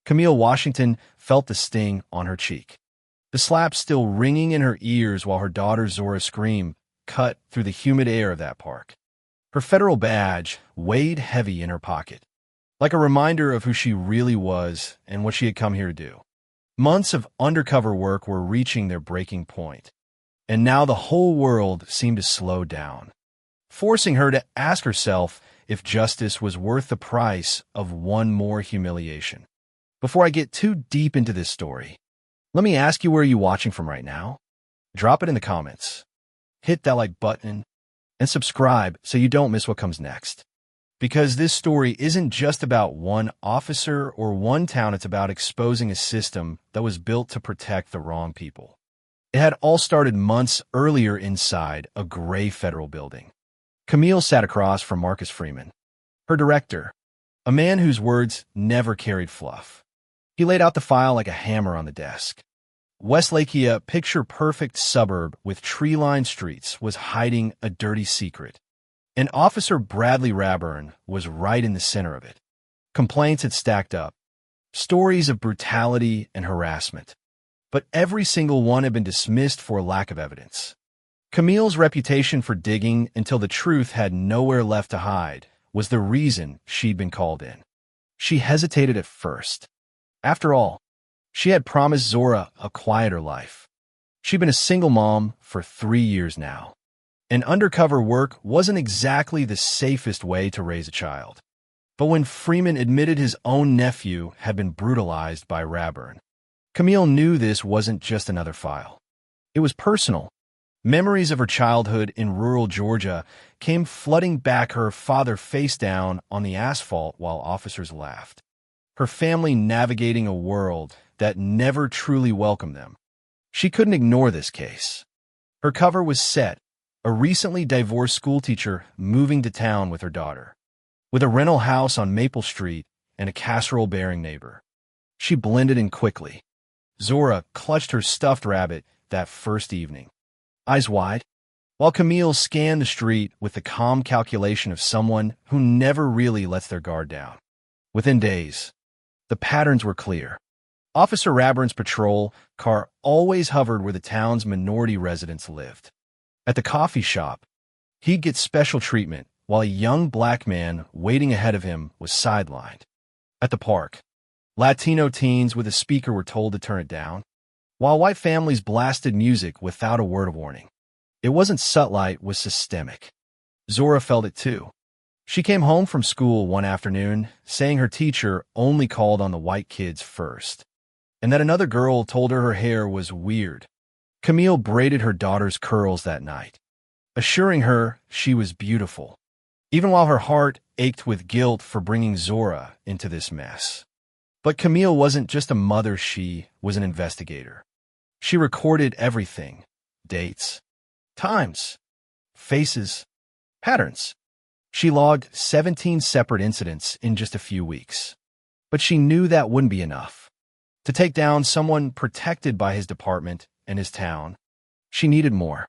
Camille Washington felt the sting on her cheek. The slap still ringing in her ears while her daughter Zora's scream cut through the humid air of that park. Her federal badge weighed heavy in her pocket, like a reminder of who she really was and what she had come here to do. Months of undercover work were reaching their breaking point, and now the whole world seemed to slow down, forcing her to ask herself if justice was worth the price of one more humiliation. Before I get too deep into this story, let me ask you, where are you watching from right now? Drop it in the comments. Hit that like button and subscribe so you don't miss what comes next. Because this story isn't just about one officer or one town, it's about exposing a system that was built to protect the wrong people. It had all started months earlier inside a gray federal building. Camille sat across from Marcus Freeman, her director, a man whose words never carried fluff. He laid out the file like a hammer on the desk. Westlake, a picture-perfect suburb with tree-lined streets, was hiding a dirty secret. And Officer Bradley Raburn was right in the center of it. Complaints had stacked up, stories of brutality and harassment. But every single one had been dismissed for lack of evidence. Camille's reputation for digging until the truth had nowhere left to hide was the reason she'd been called in. She hesitated at first. After all, she had promised Zora a quieter life. She'd been a single mom for 3 years now, and undercover work wasn't exactly the safest way to raise a child. But when Freeman admitted his own nephew had been brutalized by Raburn, Camille knew this wasn't just another file. It was personal. Memories of her childhood in rural Georgia came flooding back, her father face down on the asphalt while officers laughed. Her family navigating a world that never truly welcomed them. She couldn't ignore this case. Her cover was set, a recently divorced schoolteacher moving to town with her daughter, with a rental house on Maple Street and a casserole-bearing neighbor. She blended in quickly. Zora clutched her stuffed rabbit that first evening, eyes wide, while Camille scanned the street with the calm calculation of someone who never really lets their guard down. Within days, the patterns were clear. Officer Raburn's patrol car always hovered where the town's minority residents lived. At the coffee shop, he'd get special treatment, while a young black man waiting ahead of him was sidelined. At the park, Latino teens with a speaker were told to turn it down, while white families blasted music without a word of warning. It wasn't subtle, it was systemic. Zora felt it too. She came home from school one afternoon, saying her teacher only called on the white kids first, and that another girl told her her hair was weird. Camille braided her daughter's curls that night, assuring her she was beautiful, even while her heart ached with guilt for bringing Zora into this mess. But Camille wasn't just a mother, she was an investigator. She recorded everything: dates, times, faces, patterns. She logged 17 separate incidents in just a few weeks. But she knew that wouldn't be enough. To take down someone protected by his department and his town, she needed more.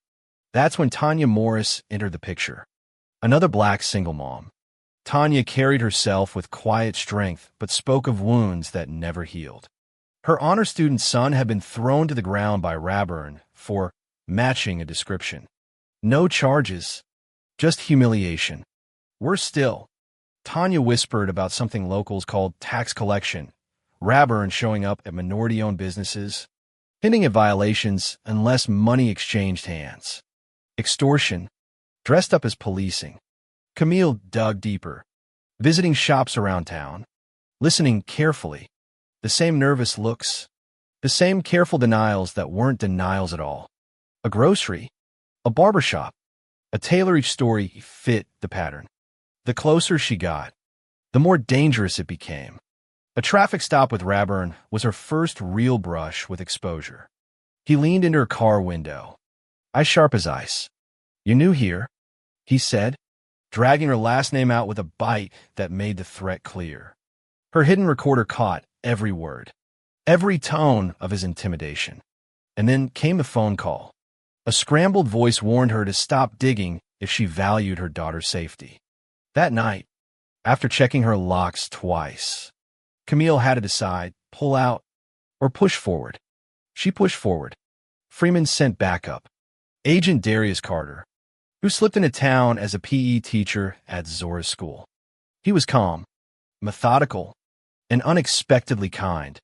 That's when Tanya Morris entered the picture. Another black single mom. Tanya carried herself with quiet strength, but spoke of wounds that never healed. Her honor student's son had been thrown to the ground by Raburn for matching a description. No charges, just humiliation. Worse still, Tanya whispered about something locals called tax collection, Raburn showing up at minority-owned businesses, hinting at violations unless money exchanged hands. Extortion, dressed up as policing. Camille dug deeper, visiting shops around town, listening carefully. The same nervous looks, the same careful denials that weren't denials at all. A grocery, a barbershop, a tailor. Each story fit the pattern. The closer she got, the more dangerous it became. A traffic stop with Raburn was her first real brush with exposure. He leaned into her car window, eyes sharp as ice. "You new here?" he said, dragging her last name out with a bite that made the threat clear. Her hidden recorder caught every word, every tone of his intimidation. And then came the phone call. A scrambled voice warned her to stop digging if she valued her daughter's safety. That night, after checking her locks twice, Camille had to decide pull out, or push forward. She pushed forward. Freeman sent backup. Agent Darius Carter, who slipped into town as a PE teacher at Zora's school. He was calm, methodical, and unexpectedly kind,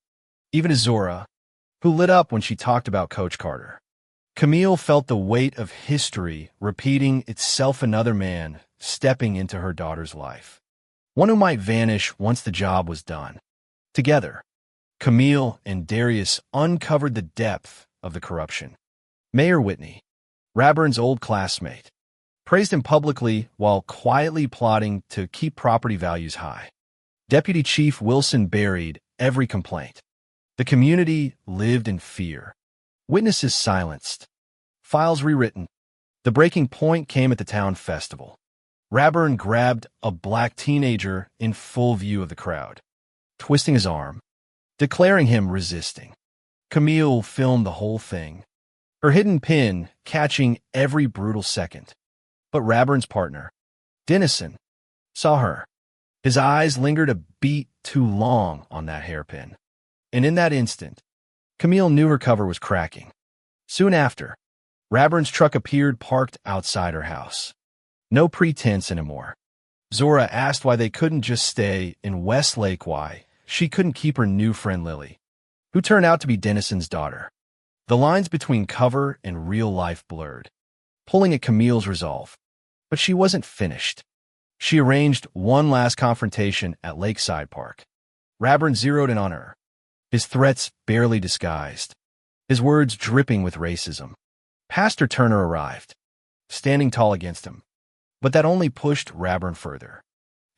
even to Zora, who lit up when she talked about Coach Carter. Camille felt the weight of history repeating itself, another man stepping into her daughter's life, one who might vanish once the job was done. Together, Camille and Darius uncovered the depth of the corruption. Mayor Whitney, Raburn's old classmate, praised him publicly while quietly plotting to keep property values high. Deputy Chief Wilson buried every complaint. The community lived in fear. Witnesses silenced. Files rewritten. The breaking point came at the town festival. Raburn grabbed a black teenager in full view of the crowd, twisting his arm, declaring him resisting. Camille filmed the whole thing, her hidden pin catching every brutal second. But Raburn's partner, Dennison, saw her. His eyes lingered a beat too long on that hairpin. And in that instant, Camille knew her cover was cracking. Soon after, Raburn's truck appeared parked outside her house. No pretense anymore. Zora asked why they couldn't just stay in Westlake, why she couldn't keep her new friend Lily, who turned out to be Dennison's daughter. The lines between cover and real life blurred, pulling at Camille's resolve. But she wasn't finished. She arranged one last confrontation at Lakeside Park. Raburn zeroed in on her, his threats barely disguised, his words dripping with racism. Pastor Turner arrived, standing tall against him. But that only pushed Raburn further.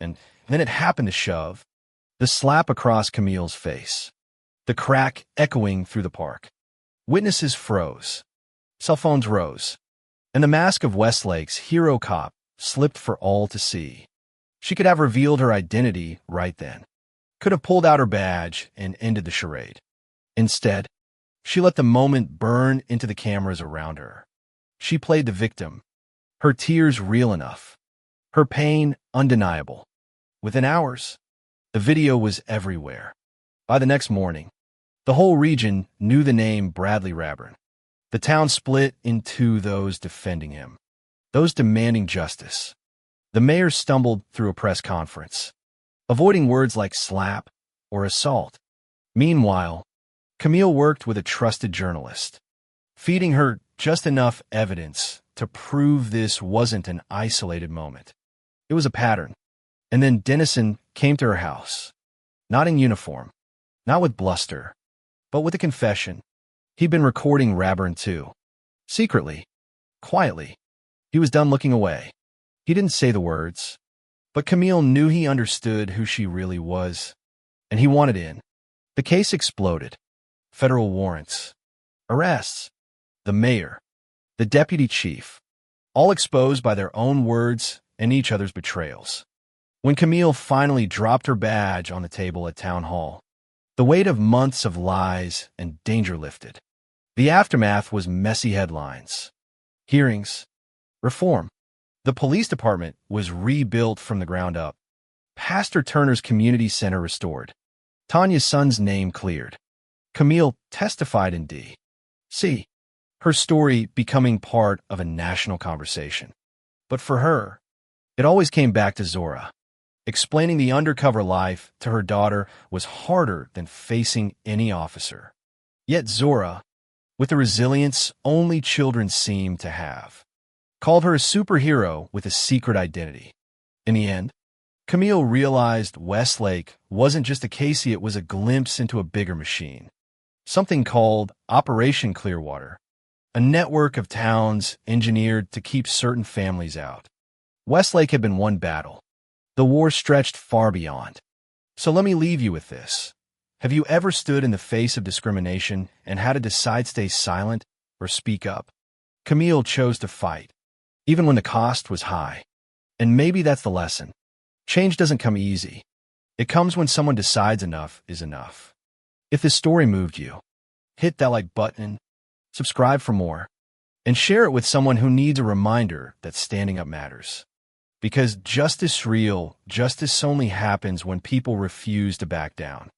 And then it happened to shove, the slap across Camille's face, the crack echoing through the park. Witnesses froze. Cell phones rose. And the mask of Westlake's hero cop slipped for all to see. She could have revealed her identity right then, could have pulled out her badge and ended the charade. Instead, she let the moment burn into the cameras around her. She played the victim, her tears real enough, her pain undeniable. Within hours, the video was everywhere. By the next morning, the whole region knew the name Bradley Raburn. The town split into those defending him, those demanding justice. The mayor stumbled through a press conference, avoiding words like slap or assault. Meanwhile, Camille worked with a trusted journalist, feeding her just enough evidence to prove this wasn't an isolated moment. It was a pattern. And then Dennison came to her house, not in uniform, not with bluster, but with a confession. He'd been recording Raburn too. Secretly, quietly. He was done looking away. He didn't say the words, but Camille knew he understood who she really was, and he wanted in. The case exploded. Federal warrants, arrests, the mayor, the deputy chief, all exposed by their own words and each other's betrayals. When Camille finally dropped her badge on the table at town hall, the weight of months of lies and danger lifted. The aftermath was messy headlines, hearings, reform. The police department was rebuilt from the ground up. Pastor Turner's community center restored. Tanya's son's name cleared. Camille testified in D.C., her story becoming part of a national conversation. But for her, it always came back to Zora. Explaining the undercover life to her daughter was harder than facing any officer. Yet Zora, with the resilience only children seem to have, called her a superhero with a secret identity. In the end, Camille realized Westlake wasn't just a Casey, it was a glimpse into a bigger machine. Something called Operation Clearwater, a network of towns engineered to keep certain families out. Westlake had been one battle. The war stretched far beyond. So let me leave you with this. Have you ever stood in the face of discrimination and had to decide stay silent or speak up? Camille chose to fight, even when the cost was high. And maybe that's the lesson. Change doesn't come easy. It comes when someone decides enough is enough. If this story moved you, hit that like button, subscribe for more, and share it with someone who needs a reminder that standing up matters. Because justice only happens when people refuse to back down.